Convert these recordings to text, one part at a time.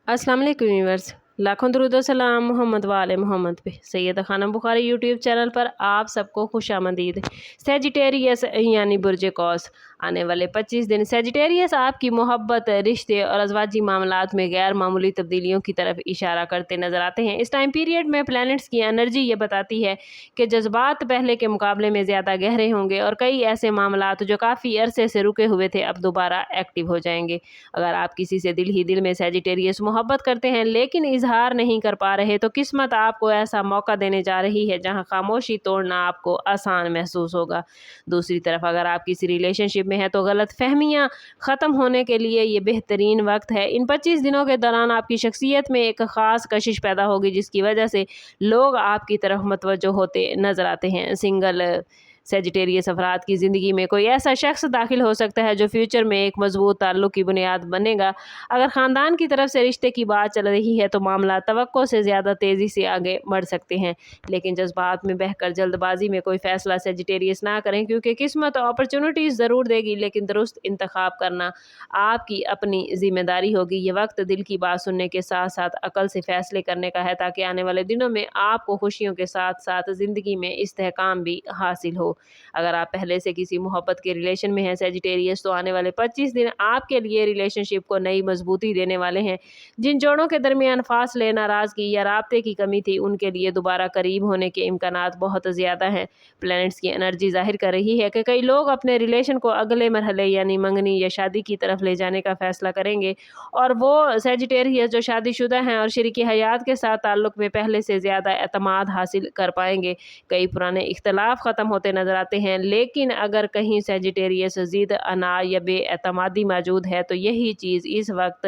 अस्सलाम वालेकुम व्यूअर्स, लाखों दरूद व सलाम मोहम्मद वाले मोहम्मद पे। सैयदा खानम बुखारी यूट्यूब चैनल पर आप सबको खुशामदीद। सेजिटेरियस यानी बुर्ज कौस, आने वाले 25 दिन सेजिटेरियस आपकी मोहब्बत, रिश्ते और अज़वाजी मामलात में गैर मामूली तब्दीलियों की तरफ इशारा करते नज़र आते हैं। इस टाइम पीरियड में प्लैनेट्स की एनर्जी ये बताती है कि जज्बात पहले के मुकाबले में ज़्यादा गहरे होंगे और कई ऐसे मामलात जो काफ़ी अरसे से रुके हुए थे अब दोबारा एक्टिव हो जाएंगे। अगर आप किसी से दिल ही दिल में सेजिटेरियस मोहब्बत करते हैं लेकिन इजहार नहीं कर पा रहे तो किस्मत आपको ऐसा मौका देने जा रही है जहां खामोशी तोड़ना आपको आसान महसूस होगा। दूसरी तरफ अगर आप किसी रिलेशनशिप में हैं तो गलत फहमियाँ ख़त्म होने के लिए ये बेहतरीन वक्त है। इन 25 दिनों के दौरान आपकी शख्सियत में एक ख़ास कशिश पैदा होगी जिसकी वजह से लोग आपकी तरफ मतवज्जो होते नज़र आते हैं। सिंगल सेजिटेरियस अफराद की ज़िंदगी में कोई ऐसा शख्स दाखिल हो सकता है जो फ्यूचर में एक मजबूत ताल्लुक़ की बुनियाद बनेगा। अगर ख़ानदान की तरफ से रिश्ते की बात चल रही है तो मामला तवक्को से ज़्यादा तेज़ी से आगे बढ़ सकते हैं, लेकिन जज्बात में बहकर जल्दबाजी में कोई फ़ैसला सेजिटेरियस ना करें क्योंकि किस्मत अपॉर्चुनिटीज़ ज़रूर देगी लेकिन दुरुस्त इंतखाब करना आपकी अपनी ज़िम्मेदारी होगी। ये वक्त दिल की बात सुनने के साथ साथ अकल से फ़ैसले करने का है ताकि आने वाले दिनों में आपको खुशियों के साथ साथ ज़िंदगी में इस्तेहकाम भी हासिल हो। अगर आप पहले से किसी मोहब्बत के रिलेशन में हैं सेजिटेरियस तो आने वाले 25 दिन आपके लिए रिलेशनशिप को नई मजबूती देने वाले हैं। जिन जोड़ों के दरमियान फासले, नाराज़गी या राब्ते की कमी थी उनके लिए दोबारा करीब होने के इम्कानात बहुत ज़्यादा हैं। प्लैनेट्स की एनर्जी जाहिर कर रही है कि कई लोग अपने रिलेशन को अगले मरहले यानी मंगनी या शादी की तरफ ले जाने का फैसला करेंगे और वो सेजिटेरियस जो शादीशुदा हैं और शरीकी हयात के साथ ताल्लुक़ में पहले से ज़्यादा एतमाद हासिल कर पाएंगे। कई पुराने इख्तलाफ ख़त्म होते नज़र आते हैं लेकिन अगर कहीं सेजिटेरियस ज़िद, अना या बेएतमादी मौजूद है तो यही चीज़ इस वक्त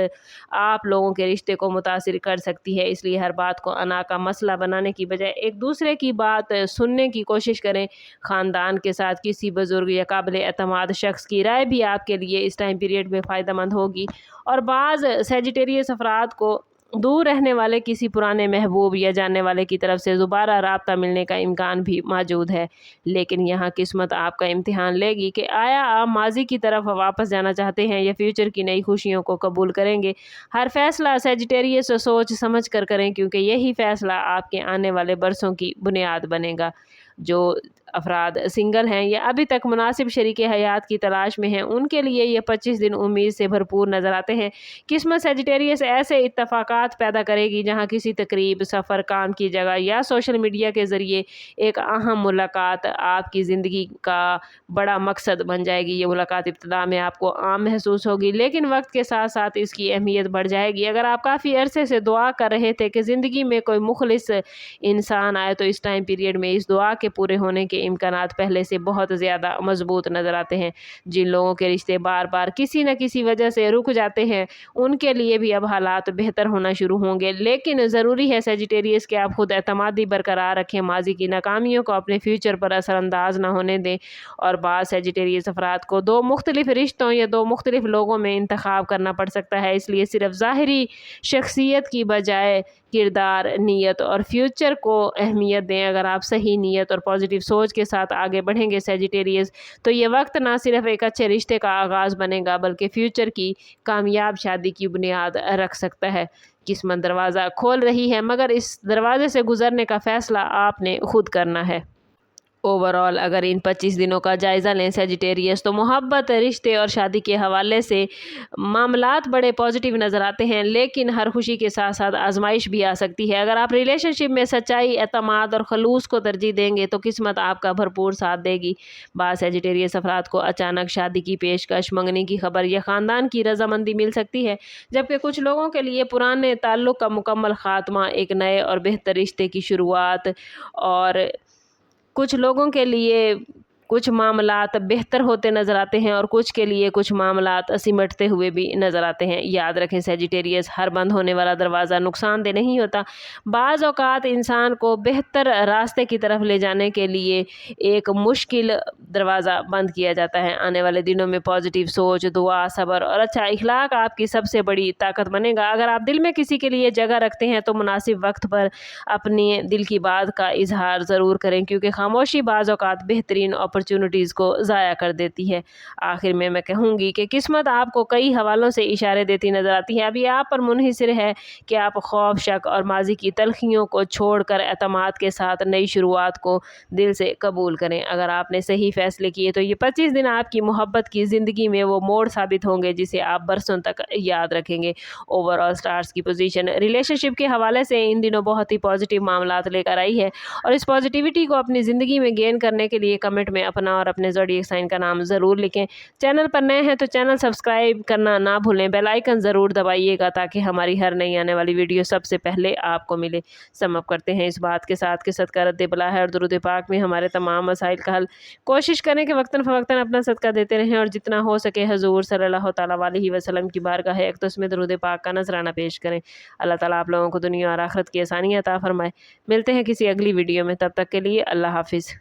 आप लोगों के रिश्ते को मुतासिर कर सकती है। इसलिए हर बात को अना का मसला बनाने की बजाय एक दूसरे की बात सुनने की कोशिश करें। ख़ानदान के साथ किसी बुज़ुर्ग या काबिल एतमाद शख्स की राय भी आपके लिए इस टाइम पीरियड में फ़ायदेमंद होगी और बाज़ सेजिटेरियस अफराद को दूर रहने वाले किसी पुराने महबूब या जानने वाले की तरफ से दोबारा राब्ता मिलने का इम्कान भी मौजूद है। लेकिन यहाँ किस्मत आपका इम्तिहान लेगी कि आया आप माजी की तरफ वापस जाना चाहते हैं या फ्यूचर की नई खुशियों को कबूल करेंगे। हर फैसला सेजिटेरियस सोच समझ कर करें क्योंकि यही फैसला आपके आने वाले बरसों की बुनियाद बनेगा। जो अफराद सिंगल हैं या अभी तक मुनासिब शरीके हयात की तलाश में हैं उनके लिए ये 25 दिन उम्मीद से भरपूर नज़र आते हैं। किस्मत सेजिटेरियस ऐसे इत्तफाकात पैदा करेगी जहां किसी तकरीब, सफ़र, काम की जगह या सोशल मीडिया के ज़रिए एक अहम मुलाकात आपकी ज़िंदगी का बड़ा मकसद बन जाएगी। ये मुलाकात इब्तिदा में आपको आम महसूस होगी लेकिन वक्त के साथ साथ इसकी अहमियत बढ़ जाएगी। अगर आप काफ़ी अरसे से दुआ कर रहे थे कि ज़िंदगी में कोई मुखलिस इंसान आए तो इस टाइम पीरियड में इस दुआ के पूरे होने के इम्कानात पहले से बहुत ज़्यादा मजबूत नज़र आते हैं। जिन लोगों के रिश्ते बार बार किसी न किसी वजह से रुक जाते हैं उनके लिए भी अब हालात बेहतर होना शुरू होंगे, लेकिन ज़रूरी है सेजिटेरियस कि आप खुद एतमादी बरकरार रखें, माजी की नाकामियों को अपने फ्यूचर पर असरअंदाज ना होने दें। और बाद सेजिटेरियस अफराद को दो मुख्तलिफ रिश्तों या दो मुख्तलिफ लोगों में इंतखाब करना पड़ सकता है, इसलिए सिर्फ ज़ाहिरी शख्सियत की बजाय किरदार, नीयत और फ्यूचर को अहमियत दें। अगर आप सही नीयत और पॉजिटिव सोच के साथ आगे बढ़ेंगे सेजिटेरियस तो ये वक्त ना सिर्फ एक अच्छे रिश्ते का आगाज़ बनेगा बल्कि फ्यूचर की कामयाब शादी की बुनियाद रख सकता है। किस्मत दरवाज़ा खोल रही है मगर इस दरवाजे से गुजरने का फ़ैसला आपने खुद करना है। ओवरऑल अगर इन 25 दिनों का जायज़ा लें सेजिटेरियस तो मोहब्बत, रिश्ते और शादी के हवाले से मामलात बड़े पॉजिटिव नज़र आते हैं लेकिन हर खुशी के साथ साथ आजमाइश भी आ सकती है। अगर आप रिलेशनशिप में सच्चाई, एतमाद और खलूस को तरजीह देंगे तो किस्मत आपका भरपूर साथ देगी। बाद सेजिटेरियस अफराद को अचानक शादी की पेशकश, मंगनी की खबर या ख़ानदान की रजामंदी मिल सकती है, जबकि कुछ लोगों के लिए पुराने ताल्लुक़ का मुकम्मल ख़ात्मा, एक नए और बेहतर रिश्ते की शुरुआत और कुछ लोगों के लिए कुछ मामलात बेहतर होते नज़र आते हैं और कुछ के लिए कुछ मामलात सिमटते हुए भी नज़र आते हैं। याद रखें सेजिटेरियस हर बंद होने वाला दरवाज़ा नुकसानदेह नहीं होता। बाज़ औक़ात इंसान को बेहतर रास्ते की तरफ ले जाने के लिए एक मुश्किल दरवाज़ा बंद किया जाता है। आने वाले दिनों में पॉजिटिव सोच, दुआ, सब्र और अच्छा इखलाक आपकी सबसे बड़ी ताकत बनेगा। अगर आप दिल में किसी के लिए जगह रखते हैं तो मुनासिब वक्त पर अपनी दिल की बात का इजहार ज़रूर करें क्योंकि खामोशी बाज़ औक़ात बेहतरीन اپرچونٹیز کو ضائع کر دیتی ہے۔ آخر میں کہوں گی کہ قسمت آپ کو کئی حوالوں سے اشارے دیتی نظر آتی ہے۔ ابھی آپ پر منحصر ہے کہ آپ خوف، شک اور ماضی کی تلخیوں کو چھوڑ کر اعتماد کے ساتھ نئی شروعات کو دل سے قبول کریں۔ اگر آپ نے صحیح فیصلے کیے تو یہ 25 دن آپ کی محبت کی زندگی میں وہ موڑ ثابت ہوں گے جسے آپ برسوں تک یاد رکھیں گے۔ اوور آل سٹارز کی پوزیشن ریلیشن شپ کے حوالے سے ان دنوں بہت ہی پازیٹیو معاملات لے کر آئی ہے، اور اس پازیٹیوٹی کو اپنی زندگی میں گین کرنے کے لیے کمنٹ میں اپنا اور اپنے زوڈیک سائن کا نام ضرور لکھیں۔ چینل پر نئے ہیں تو چینل سبسکرائب کرنا نہ بھولیں، بیل آئیکن ضرور دبائیے گا تاکہ ہماری ہر نئی آنے والی ویڈیو سب سے پہلے آپ کو ملے۔ سم اپ کرتے ہیں اس بات کے ساتھ کہ صدقہ رد بلا ہے اور درود پاک میں ہمارے تمام مسائل کا حل۔ کوشش کریں کہ وقتاً فوقتاً اپنا صدقہ دیتے رہیں اور جتنا ہو سکے حضور صلی اللہ تعالیٰ علیہ وسلم کی بارگاہ اقدس میں درود پاک کا نذرانہ پیش کریں۔ اللہ تعالیٰ آپ لوگوں کو دنیا اور آخرت کی آسانیاں عطا فرمائے۔ ملتے ہیں کسی اگلی ویڈیو میں، تب تک کے لیے اللہ حافظ۔